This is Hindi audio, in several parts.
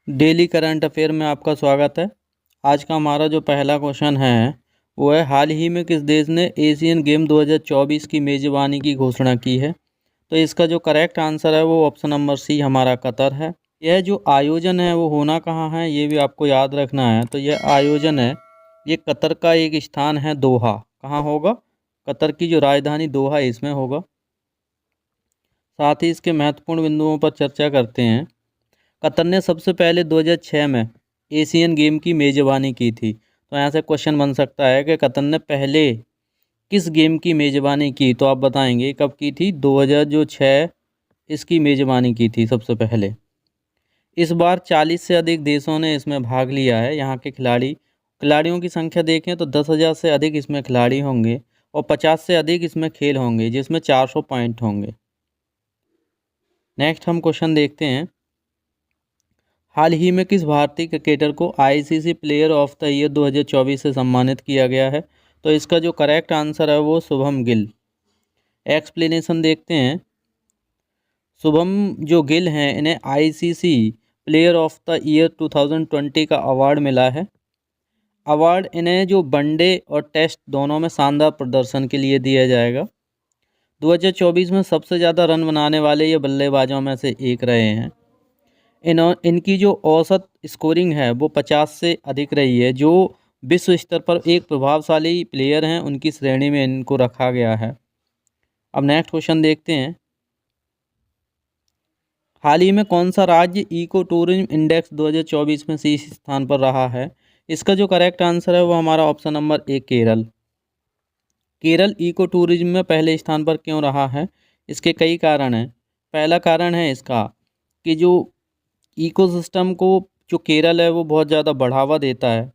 डेली करंट अफेयर में आपका स्वागत है। आज का हमारा जो पहला क्वेश्चन है वो है, हाल ही में किस देश ने एशियन गेम 2024 की मेज़बानी की घोषणा की है। तो इसका जो करेक्ट आंसर है वो ऑप्शन नंबर सी हमारा कतर है। यह जो आयोजन है वो होना कहाँ है ये भी आपको याद रखना है। तो यह आयोजन है, ये कतर का एक स्थान है दोहा। कहाँ होगा? कतर की जो राजधानी दोहा है इसमें होगा। साथ ही इसके महत्वपूर्ण बिंदुओं पर चर्चा करते हैं। कतर ने सबसे पहले 2006 में एशियन गेम की मेज़बानी की थी। तो यहाँ से क्वेश्चन बन सकता है कि कतर ने पहले किस गेम की मेज़बानी की, तो आप बताएंगे कब की थी। 2006 इसकी मेज़बानी की थी सबसे पहले। इस बार 40 से अधिक देशों ने इसमें भाग लिया है। यहाँ के खिलाड़ियों की संख्या देखें तो 10,000 से अधिक इसमें खिलाड़ी होंगे और 50 से अधिक इसमें खेल होंगे, जिसमें 400 पॉइंट होंगे। नेक्स्ट हम क्वेश्चन देखते हैं, हाल ही में किस भारतीय क्रिकेटर को ICC player of the year 2024 से सम्मानित किया गया है। तो इसका जो करेक्ट आंसर है वो शुभम गिल। एक्सप्लेनेशन देखते हैं। शुभम जो गिल हैं इन्हें ICC player of the year 2020 का अवार्ड मिला है। अवार्ड इन्हें जो वनडे और टेस्ट दोनों में शानदार प्रदर्शन के लिए दिया जाएगा। 2024 में सबसे ज़्यादा रन बनाने वाले ये बल्लेबाजों में से एक रहे हैं। इनकी जो औसत स्कोरिंग है वो 50 से अधिक रही है, जो विश्व स्तर पर एक प्रभावशाली प्लेयर हैं उनकी श्रेणी में इनको रखा गया है। अब नेक्स्ट क्वेश्चन देखते हैं, हाल ही में कौन सा राज्य इको टूरिज्म इंडेक्स 2024 में शीर्ष स्थान पर रहा है। इसका जो करेक्ट आंसर है वो हमारा option number A Kerala. Kerala eco tourism में पहले स्थान पर क्यों रहा है? इसके कई कारण हैं। पहला कारण है इसका कि जो इकोसिस्टम को जो केरल है वो बहुत ज़्यादा बढ़ावा देता है।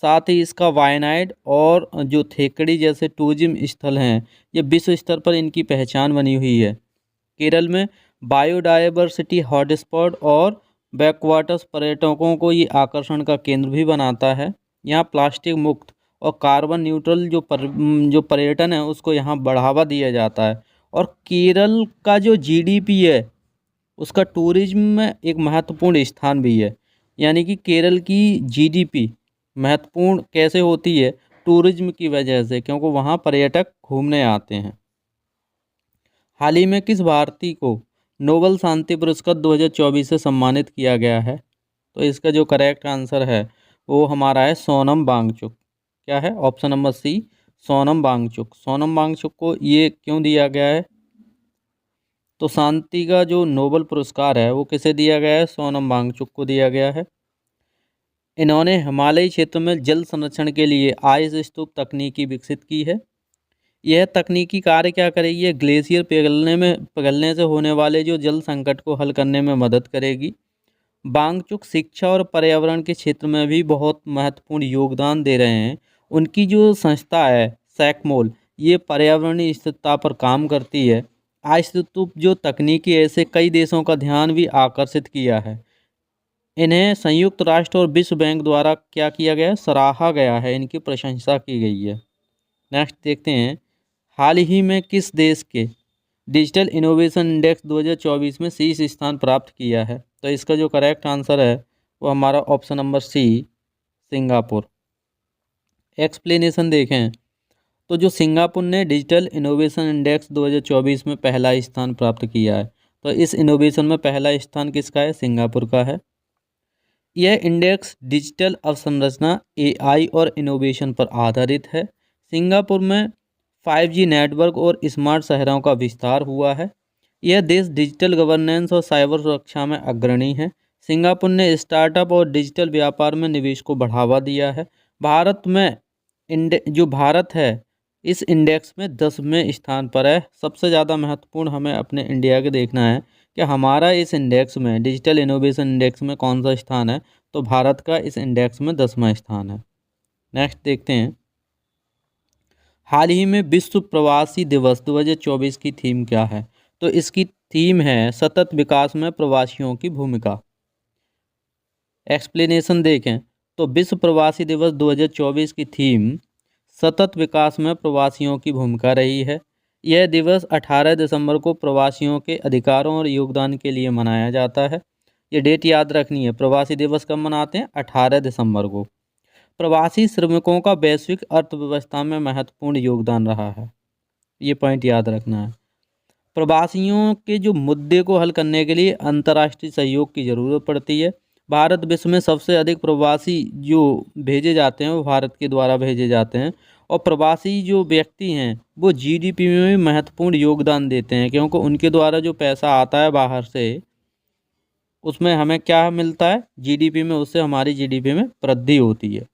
साथ ही इसका वायनाड और जो थेकड़ी जैसे टूरिज्म स्थल हैं ये विश्व स्तर पर इनकी पहचान बनी हुई है। केरल में बायोडायवर्सिटी हॉटस्पॉट और बैकवाटर्स पर्यटकों को ये आकर्षण का केंद्र भी बनाता है। यहाँ प्लास्टिक मुक्त और कार्बन न्यूट्रल जो पर्यटन है उसको यहाँ बढ़ावा दिया जाता है। और केरल का जो जीडीपी है उसका टूरिज्म में एक महत्वपूर्ण स्थान भी है। यानी कि केरल की जीडीपी महत्वपूर्ण कैसे होती है? टूरिज्म की वजह से, क्योंकि वहाँ पर्यटक घूमने आते हैं। हाल ही में किस भारतीय को नोबेल शांति पुरस्कार 2024 से सम्मानित किया गया है? तो इसका जो करेक्ट आंसर है वो हमारा है सोनम वांगचुक। क्या है? Option number C, Sonam Wangchuk. Sonam Wangchuk को ये क्यों दिया गया है? तो शांति का जो नोबेल पुरस्कार है वो किसे दिया गया है? सोनम वांगचुक को दिया गया है। इन्होंने हिमालयी क्षेत्र में जल संरक्षण के लिए आइस स्तूप तकनीकी विकसित की है। यह तकनीकी कार्य क्या करेगी? ये ग्लेशियर पिघलने से होने वाले जो जल संकट को हल करने में मदद करेगी। वांगचुक शिक्षा और पर्यावरण के क्षेत्र में भी बहुत महत्वपूर्ण योगदान दे रहे हैं। उनकी जो संस्था है सैकमोल, ये पर्यावरणीय स्थिरता पर काम करती है। आइस स्तूप जो तकनीकी ऐसे कई देशों का ध्यान भी आकर्षित किया है। इन्हें संयुक्त राष्ट्र और विश्व बैंक द्वारा क्या किया गया है? सराहा गया है, इनकी प्रशंसा की गई है। नेक्स्ट देखते हैं, हाल ही में किस देश के डिजिटल इनोवेशन इंडेक्स 2024 में शीर्ष स्थान प्राप्त किया है? तो इसका जो करेक्ट आंसर है वो हमारा option number C, Singapore. Explanation देखें तो जो सिंगापुर ने डिजिटल इनोवेशन इंडेक्स 2024 में पहला स्थान प्राप्त किया है। तो इस इनोवेशन में पहला स्थान किसका है? सिंगापुर का है। यह इंडेक्स डिजिटल अवसंरचना, एआई और इनोवेशन पर आधारित है। सिंगापुर में 5G नेटवर्क और स्मार्ट शहरों का विस्तार हुआ है। यह देश डिजिटल गवर्नेंस और साइबर सुरक्षा में अग्रणी है। सिंगापुर ने स्टार्टअप और डिजिटल व्यापार में निवेश को बढ़ावा दिया है। भारत है इस इंडेक्स में 10वें स्थान पर है। सबसे ज़्यादा महत्वपूर्ण हमें अपने इंडिया के देखना है कि हमारा इस इंडेक्स में, डिजिटल इनोवेशन इंडेक्स में कौन सा स्थान है। तो भारत का इस इंडेक्स में 10वां स्थान है। नेक्स्ट देखते हैं, हाल ही में विश्व प्रवासी दिवस 2024 की थीम क्या है? तो इसकी थीम है सतत विकास में प्रवासियों की भूमिका। एक्सप्लेनेशन देखें तो विश्व प्रवासी दिवस 2024 की थीम सतत विकास में प्रवासियों की भूमिका रही है। यह दिवस 18 दिसंबर को प्रवासियों के अधिकारों और योगदान के लिए मनाया जाता है। ये डेट याद रखनी है। प्रवासी दिवस कब मनाते हैं? 18 दिसंबर को। प्रवासी श्रमिकों का वैश्विक अर्थव्यवस्था में महत्वपूर्ण योगदान रहा है, ये पॉइंट याद रखना है। प्रवासियों के जो मुद्दे को हल करने के लिए अंतर्राष्ट्रीय सहयोग की ज़रूरत पड़ती है। भारत विश्व में सबसे अधिक प्रवासी जो भेजे जाते हैं वो भारत के द्वारा भेजे जाते हैं, और प्रवासी जो व्यक्ति हैं वो जीडीपी में भी महत्वपूर्ण योगदान देते हैं, क्योंकि उनके द्वारा जो पैसा आता है बाहर से उसमें हमें क्या मिलता है? जीडीपी में, उससे हमारी जीडीपी में वृद्धि होती है।